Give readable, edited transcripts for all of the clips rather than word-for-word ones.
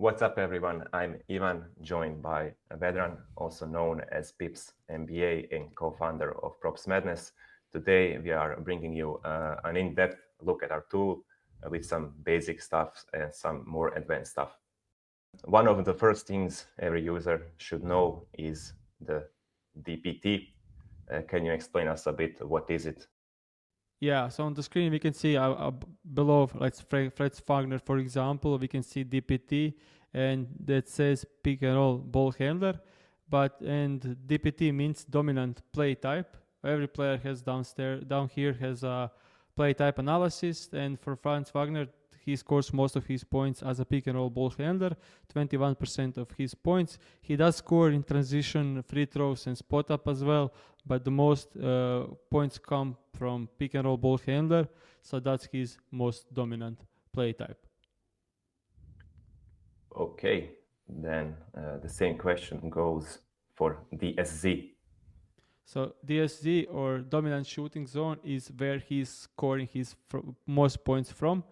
What's up, everyone? I'm Ivan, joined by Vedran, also known as Pips MBA and co-founder of PropsMadness. Today, we are bringing you an in-depth look at our tool with some basic stuff and some more advanced stuff. One of the first things every user should know is the DPT. Can you explain us a bit what is it? Yeah, so on the screen we can see below, like Fritz Wagner, for example, we can see DPT, and that says pick and roll ball handler. And DPT means dominant play type. Every player has down here has a play type analysis, and for Franz Wagner, he scores most of his points as a pick and roll ball handler, 21% of his points. He does score in transition, free throws, and spot up as well, but the most points come from pick and roll ball handler, so that's his most dominant play type. Okay, then the same question goes for DSZ. So DSZ, or dominant shooting zone, is where he's scoring his most points from.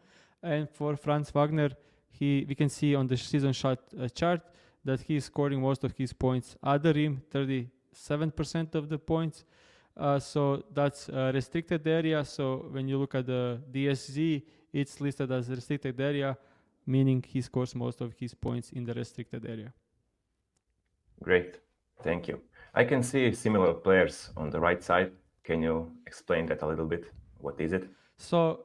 And for Franz Wagner, we can see on the season shot chart that he's scoring most of his points at the rim, 37% of the points. So that's a restricted area. So when you look at the DSZ, it's listed as a restricted area, meaning he scores most of his points in the restricted area. Great, thank you. I can see similar players on the right side. Can you explain that a little bit? What is it? So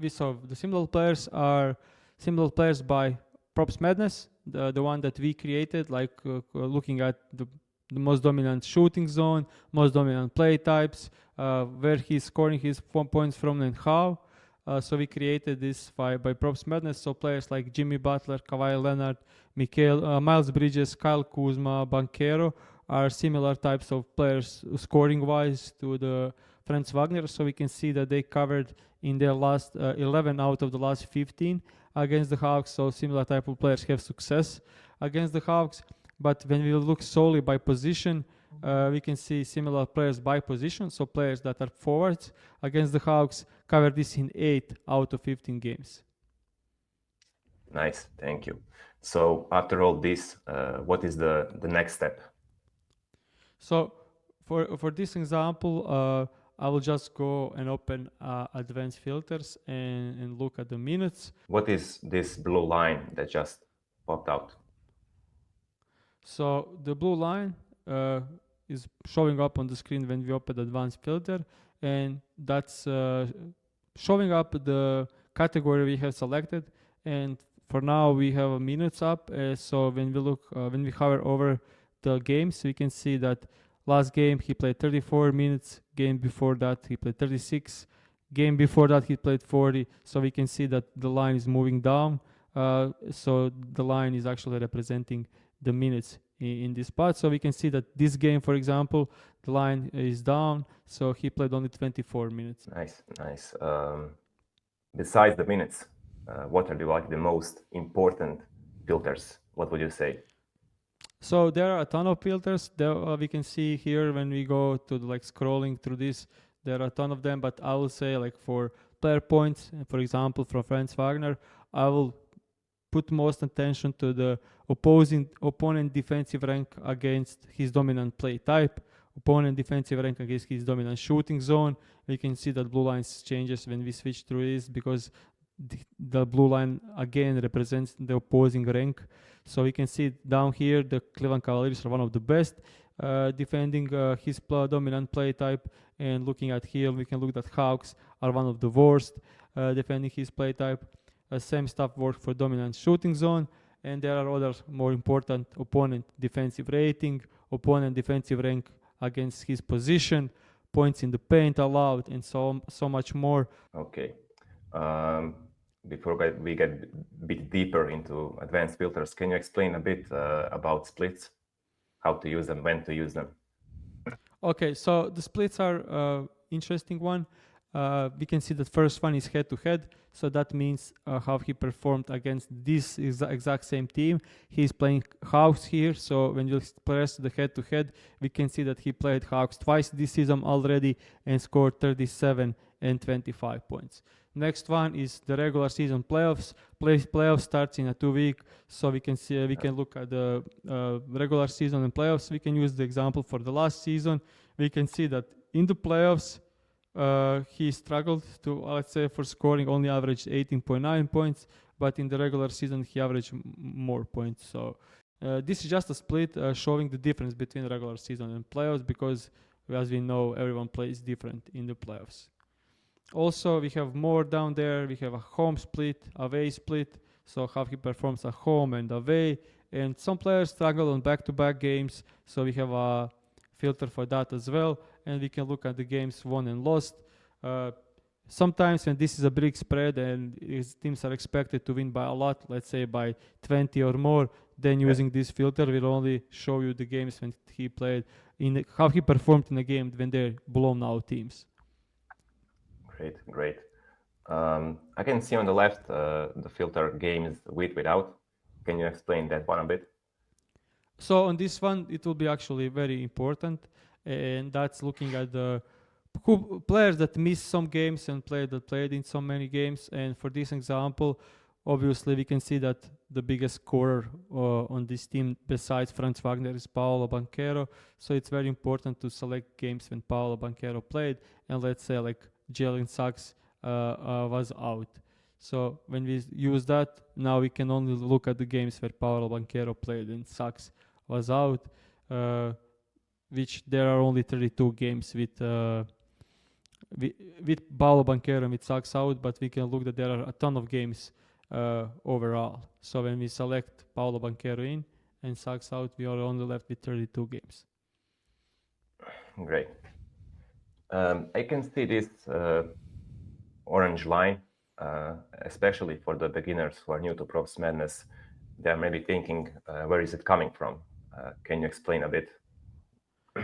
we saw the similar players are similar players by PropsMadness, the one that we created, like looking at the most dominant shooting zone, most dominant play types, where he's scoring his points from and how. So we created this by PropsMadness. So players like Jimmy Butler, Kawhi Leonard, Miles Bridges, Kyle Kuzma, Banchero are similar types of players scoring-wise to the Franz Wagner. So we can see that they covered in their last 11 out of the last 15 against the Hawks. So similar type of players have success against the Hawks. But when we look solely by position, we can see similar players by position. So players that are forwards against the Hawks cover this in 8 out of 15 games. Nice, thank you. So after all this, what is the next step? So for this example, I will just go and open advanced filters and look at the minutes. What is this blue line that just popped out? So the blue line is showing up on the screen when we open advanced filter, and that's showing up the category we have selected. And for now we have minutes up. So when we hover over the games, we can see that last game he played 34 minutes, game before that he played 36, game before that he played 40. So we can see that the line is moving down. So the line is actually representing the minutes in this part. So we can see that this game, for example, the line is down, so he played only 24 minutes. Nice. Besides the minutes, what are the most important filters? What would you say? So there are a ton of filters that we can see here when we go to scrolling through this. There are a ton of them, but I will say for player points, for example, from Franz Wagner, I will put most attention to the opponent defensive rank against his dominant play type, opponent defensive rank against his dominant shooting zone. We can see that blue line changes when we switch through this, because the blue line again represents the opposing rank. So we can see down here the Cleveland Cavaliers are one of the best defending his dominant play type, and looking at here we can look at Hawks are one of the worst defending his play type. Same stuff works for dominant shooting zone, and there are other more important: opponent defensive rating, opponent defensive rank against his position, points in the paint allowed, and so much more. Okay. Before we get a bit deeper into advanced filters, can you explain a bit about splits, how to use them, when to use them? Okay, so the splits are interesting one. We can see that first one is head-to-head, so that means how he performed against this exact same team. He's playing Hawks here, so when you press the head-to-head, we can see that he played Hawks twice this season already and scored 37 and 25 points. Next one is the regular season playoffs. Playoffs starts in a 2 week, so we can see we can look at the regular season and playoffs. We can use the example for the last season. We can see that in the playoffs, he struggled to, let's say, for scoring, only averaged 18.9 points, but in the regular season he averaged more points. So this is just a split showing the difference between regular season and playoffs, because as we know, everyone plays different in the playoffs. Also, we have more down there. We have a home split, away split, so how he performs at home and away. And some players struggle on back-to-back games, so we have a filter for that as well. And we can look at the games won and lost. Sometimes when this is a big spread and his teams are expected to win by a lot, let's say by 20 or more, then using this filter will only show you the games when he played, how he performed in a game when they're blown out teams. Great. I can see on the left the filter games with, without. Can you explain that one a bit? So on this one, it will be actually very important, and that's looking at the players that miss some games and players that played in so many games. And for this example, obviously we can see that the biggest scorer on this team besides Franz Wagner is Paolo Banchero. So it's very important to select games when Paolo Banchero played, and let's say like Jalen Sachs was out. So when we use that, now we can only look at the games where Paolo Banchero played and Sachs was out, which there are only 32 games with Paolo Banchero and with Sachs out, but we can look that there are a ton of games overall. So when we select Paolo Banchero in and Sachs out, we are only left with 32 games. Great. I can see this orange line, especially for the beginners who are new to PropsMadness. They are maybe thinking, where is it coming from? Can you explain a bit?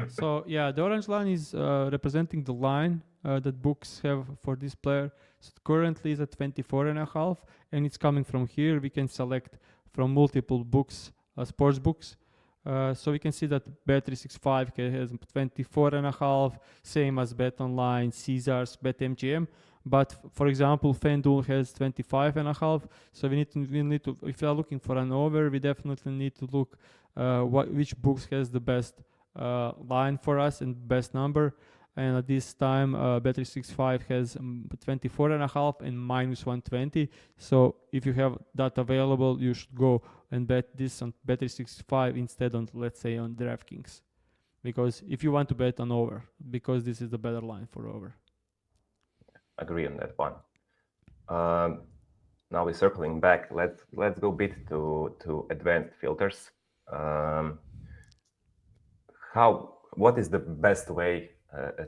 So yeah, the orange line is representing the line that books have for this player. So currently is at 24.5, and it's coming from here. We can select from multiple books, sports books. So we can see that Bet365 has 24.5, same as BetOnline, Caesars, BetMGM. But for example, FanDuel has 25.5. So we need to, if you are looking for an over, we definitely need to look which books has the best line for us and best number. And at this time, Bet365 has 24.5 and minus 120. So if you have that available, you should go and bet this on Bet365 instead on, let's say, on DraftKings. Because if you want to bet on over, because this is the better line for over. Agree on that one. Now we're circling back. Let's go a bit to advanced filters. What is the best way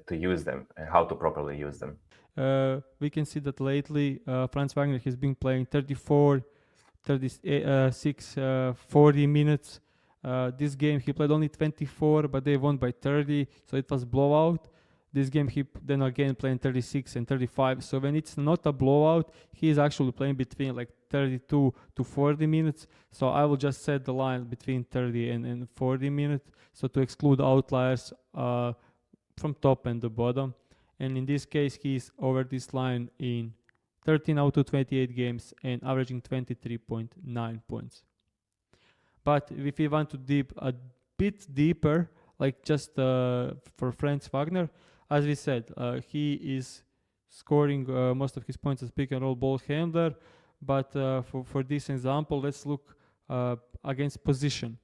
to use them and how to properly use them? We can see that lately Franz Wagner has been playing 34, 36, 40 minutes. This game he played only 24, but they won by 30, so it was blowout. This game he then again playing 36 and 35. So when it's not a blowout, he is actually playing between like 32 to 40 minutes. So I will just set the line between 30 and 40 minutes. So to exclude outliers from top and the bottom. And in this case, he's over this line in 13 out of 28 games and averaging 23.9 points. But if we want to dig a bit deeper, like just for Franz Wagner, as we said, he is scoring most of his points as pick and roll ball handler. But for this example, let's look against position.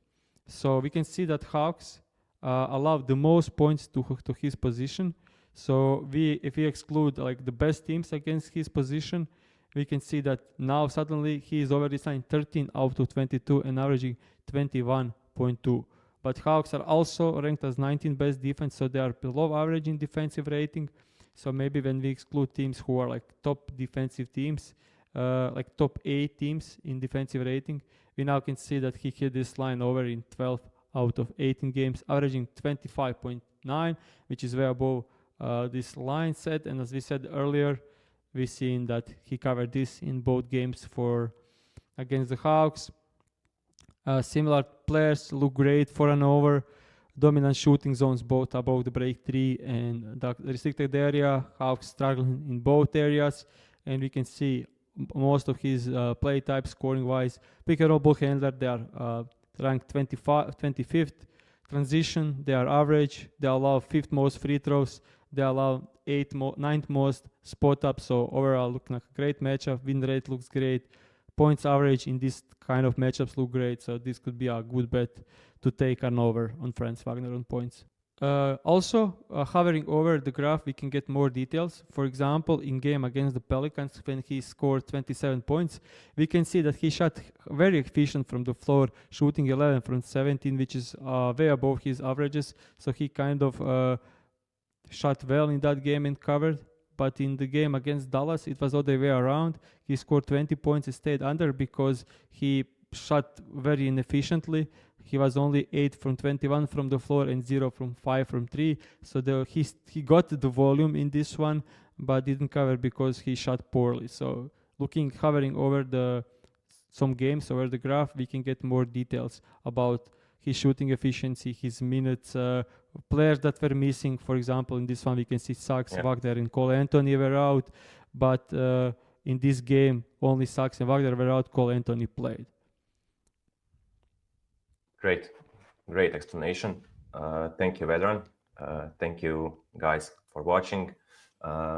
So we can see that Hawks allow the most points to his position. So if we exclude like the best teams against his position, we can see that now suddenly he is over this line 13 out of 22 and averaging 21.2. But Hawks are also ranked as 19th best defense, so they are below average in defensive rating. So maybe when we exclude teams who are like top defensive teams, like top 8 teams in defensive rating, we now can see that he hit this line over in 12 out of 18 games, averaging 25.9, which is way above this line set. And as we said earlier, we've seen that he covered this in both games against the Hawks. Similar players look great for an over. Dominant shooting zones both above the break 3 and the restricted area. Hawks struggling in both areas. and we can see most of his play types scoring wise. Pick and roll ball handler, they are ranked 25th. Transition, they are average. They allow 5th most free throws. They allow 9th most spot up. So overall, looking like a great matchup. Win rate looks great. Points average in this kind of matchups look great. So this could be a good bet to take an over on Franz Wagner on points. Also, hovering over the graph, we can get more details. For example, in game against the Pelicans, when he scored 27 points, we can see that he shot very efficient from the floor, shooting 11 from 17, which is way above his averages. So he kind of shot well in that game and covered. But in the game against Dallas, it was other way around. He scored 20 points and stayed under because he shot very inefficiently. He was only 8 from 21 from the floor and 0 from 5 from 3. So he got the volume in this one, but didn't cover because he shot poorly. So hovering over some games over the graph, we can get more details about his shooting efficiency, his minutes, players that were missing. For example, in this one, we can see Sachs, Wagner, and Cole Anthony were out. But in this game, only Sachs and Wagner were out. Cole Anthony played. Great explanation. Thank you, Vedran. Thank you, guys, for watching.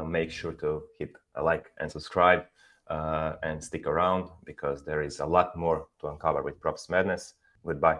Make sure to hit a like and subscribe and stick around because there is a lot more to uncover with Props Madness. Goodbye.